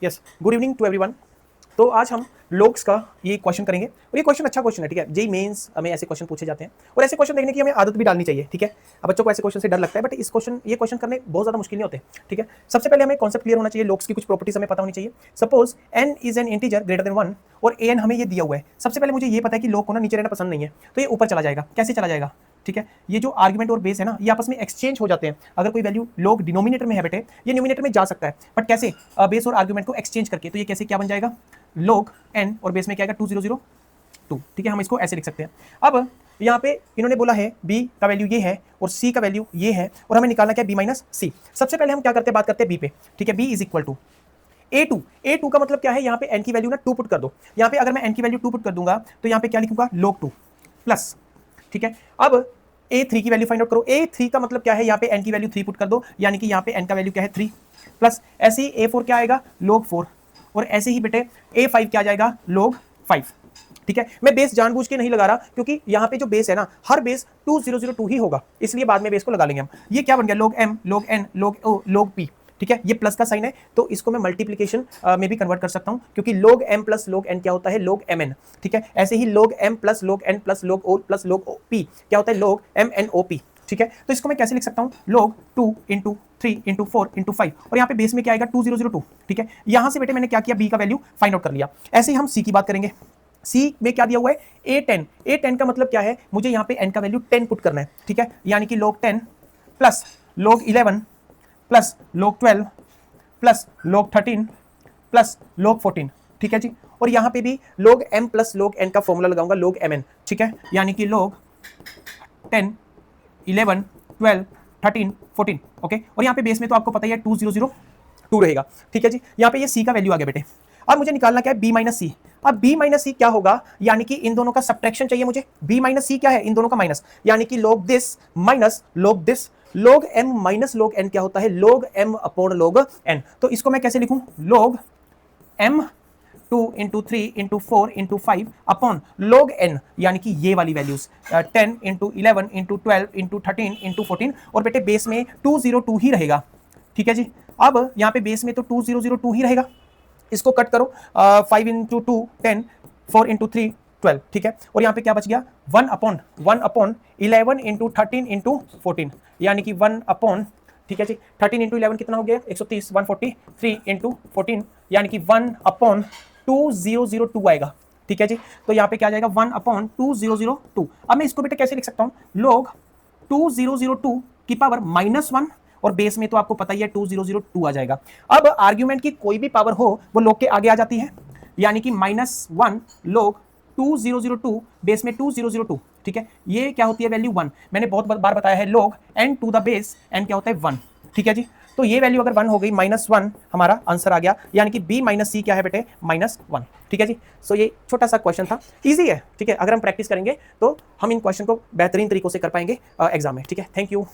Yes, good evening to everyone. तो आज हम लोग्स का ये क्वेश्चन करेंगे और ये क्वेश्चन अच्छा क्वेश्चन है, ठीक है। जेई मेंस हमें ऐसे क्वेश्चन पूछे जाते हैं और ऐसे क्वेश्चन देखने की हमें आदत भी डालनी चाहिए, ठीक है। अब बच्चों को ऐसे क्वेश्चन से डर लगता है, बट ये क्वेश्चन करने बहुत ज्यादा मुश्किल नहीं होते, ठीक है। सबसे पहले हमें कॉन्सेप्ट क्लियर होना चाहिए, लोग्स की कुछ प्रॉपर्टीज हमें पता होनी चाहिए। Suppose n is an integer greater than 1 और an हमें ये दिया हुआ है। सबसे पहले मुझे ये पता है कि लोग को ना नीचे रहना पसंद नहीं है, तो ये ऊपर चला जाएगा। कैसे चला जाएगा, ठीक है। ये जो आर्गुमेंट और बेस है ना, ये आपस में एक्सचेंज हो जाते हैं। अगर कोई वैल्यू लोग डिनोमिनेटर में है बेटे, ये न्यूमिनेटर में जा सकता है, बट कैसे, बेस और आर्गुमेंट को एक्सचेंज करके। तो ये कैसे क्या बन जाएगा, log n और बेस में क्या आएगा 2002, ठीक है। हम इसको ऐसे लिख सकते हैं। अब यहाँ पे इन्होंने बोला है b का वैल्यू ये है और c का वैल्यू ये है और हमें निकालना क्या है b माइनस c। सबसे पहले हम क्या करते हैं, बात करते हैं b पे, ठीक है। b is equal to a2 का मतलब क्या है, यहाँ पे n की वैल्यू ना 2 पुट कर दो। यहाँ पे अगर मैं n की वैल्यू 2 पुट कर दूंगा तो यहाँ पे क्या लिखूंगा log 2 प्लस, ठीक है। अब a3 की वैल्यू फाइंड आउट करो। a3 का मतलब क्या है, यहाँ पे n की वैल्यू 3 पुट कर दो, यानी कि यहाँ पे n का वैल्यू क्या है 3 प्लस, ऐसे ही a4 क्या आएगा log 4 और ऐसे ही बेटे a5 क्या आ जाएगा log 5, ठीक है। मैं बेस जानबूझ के नहीं लगा रहा क्योंकि यहाँ पे जो बेस है ना, हर बेस 2002 ही होगा, इसलिए बाद में बेस को लगा लेंगे हम। ये क्या बन गया log m log n log o log p, ठीक है। ये प्लस का साइन है तो इसको मैं मल्टीप्लिकेशन में भी कन्वर्ट कर सकता हूं, क्योंकि log m plus log n क्या होता है log mn, ठीक है। ऐसे ही log m plus log n plus log o plus log p क्या होता है log mnop, ठीक है। तो इसको मैं कैसे लिख सकता हूँ, log 2 इंटू 3 इंटू 4 इंटू 5 और यहाँ पे बेस में क्या आएगा 2002, ठीक है। यहाँ से बेटे मैंने क्या किया, b का वैल्यू फाइंड आउट कर लिया। ऐसे ही हम c की बात करेंगे। c में क्या दिया हुआ है a10 का मतलब क्या है, मुझे यहाँ पे n का वैल्यू 10 पुट करना है, ठीक है। यानी कि log 10 plus log 11 plus log 12 plus log 13 plus log 14, ठीक है जी। और यहाँ पे भी log m plus log n का फॉर्मूला लगाऊंगा log mn, ठीक है। यानी कि log 10 11 12 13 14, ओके। और यहाँ पे बेस में तो आपको पता ही है 2002 रहेगा, ठीक है जी। यहाँ पे ये c का वैल्यू आ गया बेटे। अब मुझे निकालना क्या है b माइनस सी। अब b माइनस सी क्या होगा, यानी कि इन दोनों का सब्ट्रैक्शन चाहिए मुझे। b माइनस सी क्या है, इन दोनों का माइनस, यानी कि log this minus log this. log m minus log n क्या होता है, log m upon log n। तो इसको मैं कैसे लिखूं, log m 2 into 3 into 4 into 5 upon log n, यानी कि ये वाली values 10 into 11 into 12 into 13 into 14 और बेटे बेस में 202 ही रहेगा, ठीक है जी। अब यहाँ पे बेस में तो 2002 ही रहेगा, इसको कट करो, 5 इंटू 2 10 4 इंटू 3 12, ठीक है। और यहाँ पे क्या बच गया 1 अपॉन 11 इंटू 13 इंटू 14, यानी कि 1 अपॉन, ठीक है जी। 13 इंटू 11 कितना हो गया 130, 143 इंटू 14 यानी कि 1 अपॉन 2002 आएगा, ठीक है जी। तो यहाँ पे क्या आ जाएगा 1 अपॉन 2002। अब मैं इसको बेटे कैसे लिख सकता हूँ, log 2002 की पावर -1 और बेस में तो आपको पता ही है 2002 आ जाएगा। अब आर्ग्यूमेंट की कोई भी पावर हो वो log के आगे आ जाती है, यानी कि -1 log 2002 बेस में 2002, ठीक है। ये क्या होती है वैल्यू 1, मैंने बहुत बार बताया है log n to the base n क्या होता है 1, ठीक है जी। तो ये वैल्यू अगर 1 हो गई, -1 हमारा आंसर आ गया, यानी कि b माइनस सी क्या है बेटे -1, ठीक है जी। सो ये छोटा सा क्वेश्चन था, इजी है, ठीक है। अगर हम प्रैक्टिस करेंगे तो हम इन क्वेश्चन को बेहतरीन तरीकों से कर पाएंगे एग्जाम में, ठीक है। Thank you.